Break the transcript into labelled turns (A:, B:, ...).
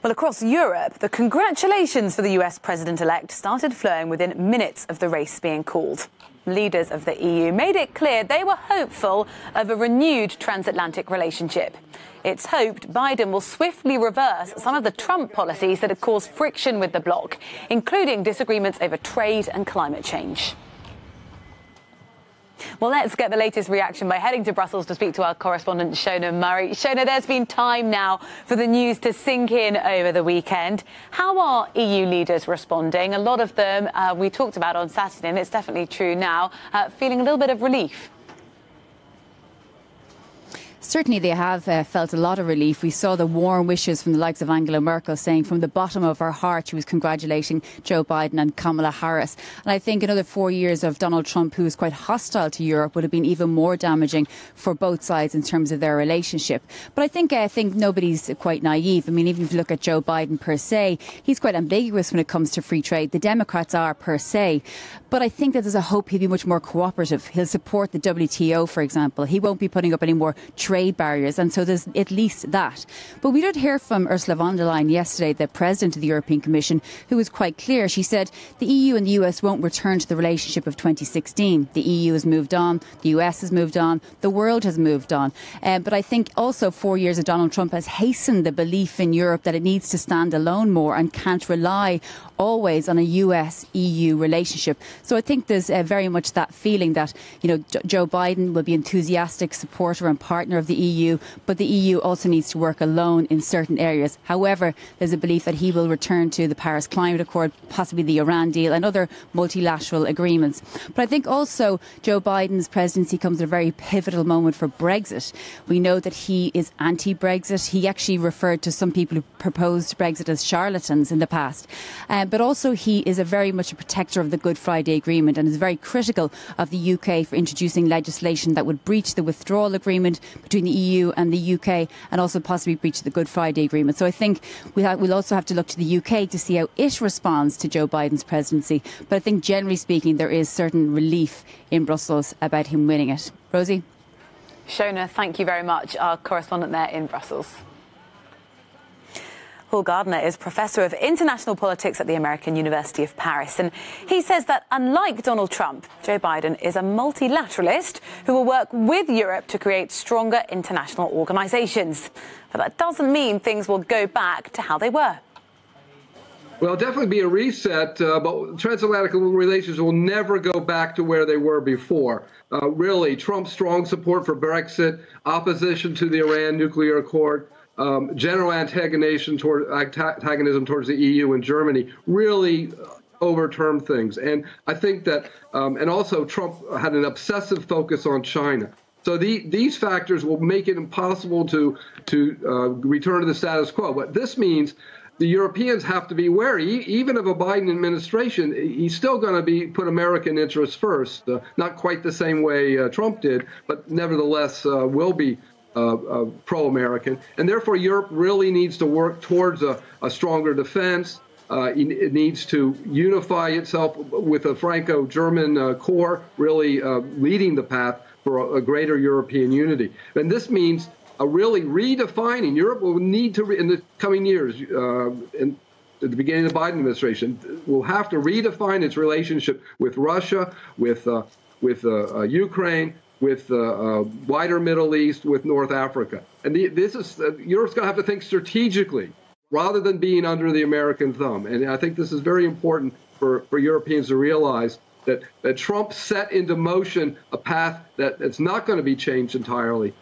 A: Well, across Europe, the congratulations for the US president-elect started flowing within minutes of the race being called. Leaders of the EU made it clear they were hopeful of a renewed transatlantic relationship. It's hoped Biden will swiftly reverse some of the Trump policies that have caused friction with the bloc, including disagreements over trade and climate change. Well, let's get the latest reaction by heading to Brussels to speak to our correspondent, Shona Murray. Shona, there's been time now for the news to sink in over the weekend. How are EU leaders responding? A lot of them we talked about on Saturday, and it's definitely true now, feeling a little bit of relief.
B: Certainly they have felt a lot of relief. We saw the warm wishes from the likes of Angela Merkel saying from the bottom of her heart she was congratulating Joe Biden and Kamala Harris. And I think another 4 years of Donald Trump, who is quite hostile to Europe, would have been even more damaging for both sides in terms of their relationship. But I think nobody's quite naive. I mean, even if you look at Joe Biden per se, he's quite ambiguous when it comes to free trade. The Democrats are per se. But I think that there's a hope he'll be much more cooperative. He'll support the WTO, for example. He won't be putting up any more trade barriers, and so there's at least that. But we did hear from Ursula von der Leyen yesterday, the President of the European Commission, who was quite clear. She said the EU and the US won't return to the relationship of 2016. The EU has moved on, the US has moved on, the world has moved on. But I think also 4 years of Donald Trump has hastened the belief in Europe that it needs to stand alone more and can't rely always on a US-EU relationship. So I think there's very much that feeling that, Joe Biden will be an enthusiastic supporter and partner of the EU, but the EU also needs to work alone in certain areas. However, there's a belief that he will return to the Paris Climate Accord, possibly the Iran deal and other multilateral agreements. But I think also Joe Biden's presidency comes at a very pivotal moment for Brexit. We know that he is anti-Brexit. He actually referred to some people who proposed Brexit as charlatans in the past. But also he is very much a protector of the Good Friday Agreement and is very critical of the UK for introducing legislation that would breach the withdrawal agreement between the EU and the UK and also possibly breach the Good Friday Agreement. So I think we'll also have to look to the UK to see how it responds to Joe Biden's presidency. But I think generally speaking there is certain relief in Brussels about him winning it. Rosie?
A: Shona, thank you very much. Our correspondent there in Brussels. Paul Gardner is Professor of International Politics at the American University of Paris. And he says that unlike Donald Trump, Joe Biden is a multilateralist who will work with Europe to create stronger international organisations. But that doesn't mean things will go back to how they were.
C: Well, definitely be a reset, but transatlantic relations will never go back to where they were before. Really, Trump's strong support for Brexit, opposition to the Iran nuclear accord, general antagonism towards the EU and Germany really overturned things. And I think that, and also Trump had an obsessive focus on China. So these factors will make it impossible to return to the status quo. What this means, the Europeans have to be wary. Even of a Biden administration, he's still going to put American interests first. Not quite the same way Trump did, but nevertheless will be pro-American, and therefore Europe really needs to work towards a stronger defense. It needs to unify itself with a Franco-German core, really leading the path for a greater European unity. And this means really redefining. Europe will need to, in the coming years, at the beginning of the Biden administration, will have to redefine its relationship with Russia, with Ukraine, with the wider Middle East, with North Africa. And Europe's going to have to think strategically rather than being under the American thumb. And I think this is very important for Europeans to realize that Trump set into motion a path that's not going to be changed entirely.